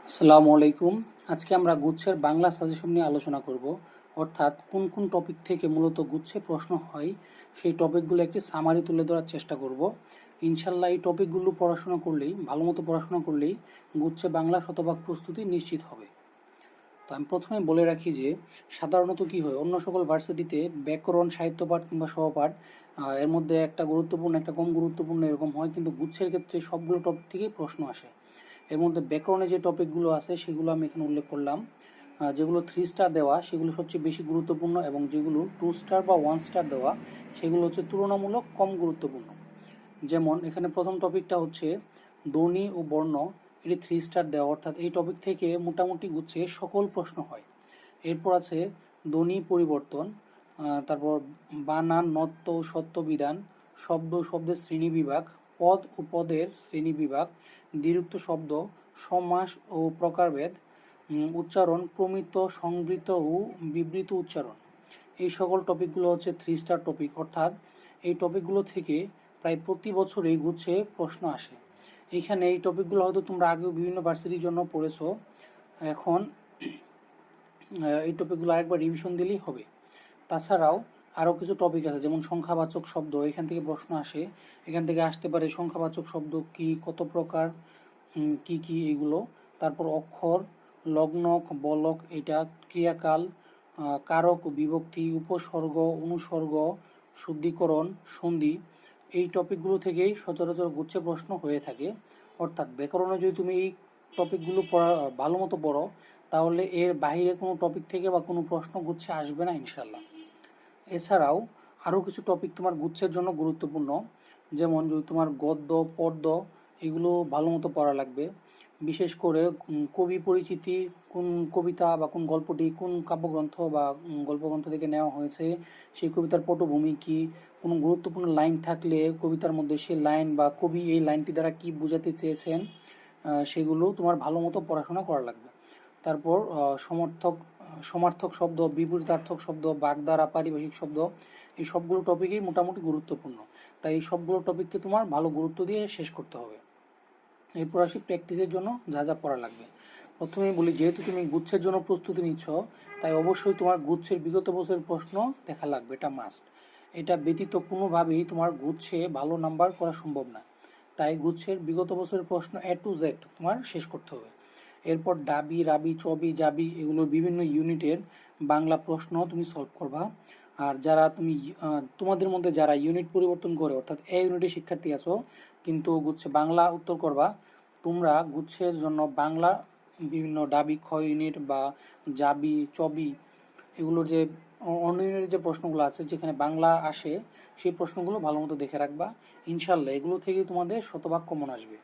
আসসালামু আলাইকুম। আজকে আমরা গুচ্ছের বাংলা সাজেশন নিয়ে আলোচনা করব। অর্থাৎ কোন কোন টপিক থেকে মূলত গুচ্ছে প্রশ্ন হয় সেই টপিকগুলো একটি সামারি তুলে ধরার চেষ্টা করব। ইনশাল্লাহ এই টপিকগুলো পড়াশোনা করলেই, ভালো মতো পড়াশোনা করলেই গুচ্ছে বাংলা শতভাগ প্রস্তুতি নিশ্চিত হবে। তো আমি প্রথমে বলে রাখি যে সাধারণত কি হয়, অন্য সকল ভার্সিটিতে ব্যাকরণ, সাহিত্যপাঠ কিংবা সহপাঠ এর মধ্যে একটা গুরুত্বপূর্ণ একটা কম গুরুত্বপূর্ণ এরকম হয়, কিন্তু গুচ্ছের ক্ষেত্রে সবগুলো টপিক থেকেই প্রশ্ন আসে। এর মধ্যে ব্যাকরণে যে টপিকগুলো আছে সেগুলো আমি এখানে উল্লেখ করলাম। যেগুলো 3 স্টার দেওয়া সেগুলো সবচেয়ে বেশি গুরুত্বপূর্ণ, এবং যেগুলো 2 স্টার বা 1 স্টার দেওয়া সেগুলো হচ্ছে তুলনামূলক কম গুরুত্বপূর্ণ। যেমন এখানে প্রথম টপিকটা হচ্ছে ধ্বনি ও বর্ণ, এটি 3 স্টার দেওয়া, অর্থাৎ এই টপিক থেকে মোটামুটি গুচ্ছে সকল প্রশ্ন হয়। এরপর আছে ধ্বনি পরিবর্তন, তারপর বানান, নত্ব ও সত্য বিধান, শব্দ শব্দের শ্রেণীবিভাগ, পদ ও পদের শ্রেণীবিভাগ, দ্বিরুক্ত শব্দ, সমাস ও প্রকারভেদ, উচ্চারণ, প্রমিত, সংবৃত ও বিবৃত উচ্চারণ। এই সকল টপিকগুলো হচ্ছে 3 স্টার টপিক, অর্থাৎ এই টপিকগুলো থেকে প্রায় প্রতি বছরই গুচ্ছে প্রশ্ন আসে। এইখানে এই টপিকগুলো হয়তো তোমরা আগেও বিভিন্ন ভার্সিটির জন্য পড়েছো। এখন এই টপিকগুলো আরেকবার রিভিশন দিলেই হবে। তাছাড়াও আরও কিছু টপিক আছে, যেমন সংখ্যাবাচক শব্দ, এখান থেকে প্রশ্ন আসে। এখান থেকে আসতে পারে সংখ্যাবাচক শব্দ কি, কত প্রকার, কি কি এগুলো। তারপর অক্ষর, লগ্নক, বলক, এটা ক্রিয়াকাল, কারক ও বিভক্তি, উপসর্গ, অনুসর্গ, শুদ্ধিকরণ, সন্ধি, এই টপিকগুলো থেকেই সচরাচর গুচ্ছে প্রশ্ন হয়ে থাকে। অর্থাৎ ব্যাকরণে যদি তুমি এই টপিকগুলো পড়া ভালো মতো পড়ো, তাহলে এর বাইরে কোনো টপিক থেকে বা কোনো প্রশ্ন গুচ্ছে আসবে না ইনশাল্লাহ। এছাড়াও আরও কিছু টপিক তোমার গুচ্ছের জন্য গুরুত্বপূর্ণ, যেমন যদি তোমার গদ্য, পদ্য এগুলো ভালো মতো পড়া লাগবে। বিশেষ করে কবি পরিচিতি, কোন কবিতা বা কোন গল্পটি কোন কাব্যগ্রন্থ বা গল্পগ্রন্থ থেকে নেওয়া হয়েছে, সেই কবিতার পটভূমি কি, কোনো গুরুত্বপূর্ণ লাইন থাকলে কবিতার মধ্যে সেই লাইন বা কবি এই লাইনটি দ্বারা কি বোঝাতে চেয়েছেন, সেগুলো তোমার ভালো মতো পড়াশোনা করা লাগবে। তারপর সমার্থক শব্দ, বিপরীতার্থক শব্দ, বাগধারা, পারিভাষিক শব্দ, এই সবগুলো টপিকই মোটামুটি গুরুত্বপূর্ণ। তাই এই সবগুলো টপিককে তোমার ভালো গুরুত্ব দিয়ে শেষ করতে হবে। এরপর আসি প্র্যাকটিসের জন্য যা যা পড়া লাগবে। প্রথমেই বলি, যেহেতু তুমি গুচ্ছের জন্য প্রস্তুতি নিচ্ছ, তাই অবশ্যই তোমার গুচ্ছের বিগত বছরের প্রশ্ন দেখা লাগবে, এটা মাস্ট। এটা ব্যতীত কোনোভাবেই তোমার গুচ্ছে ভালো নাম্বার করা সম্ভব না। তাই গুচ্ছের বিগত বছরের প্রশ্ন A to Z তোমার শেষ করতে হবে। এরপর ডাবি, রাবি, চবি, জাবি এগুলোর বিভিন্ন ইউনিটের বাংলা প্রশ্ন তুমি সলভ করবা। আর যারা তুমি তোমাদের মধ্যে যারা ইউনিট পরিবর্তন করে, অর্থাৎ ইউনিটের শিক্ষার্থী আছো কিন্তু গুচ্ছে বাংলা উত্তর করবা, তোমরা গুচ্ছের জন্য বাংলা বিভিন্ন ডাবি, খ ইউনিট বা জাবি, চবি এগুলোর যে অন্য ইউনিটের যে প্রশ্নগুলো আছে যেখানে বাংলা আসে, সেই প্রশ্নগুলো ভালো মতো দেখে রাখবা। ইনশাল্লাহ এগুলো থেকে তোমাদের শতভাগ কমন আসবে।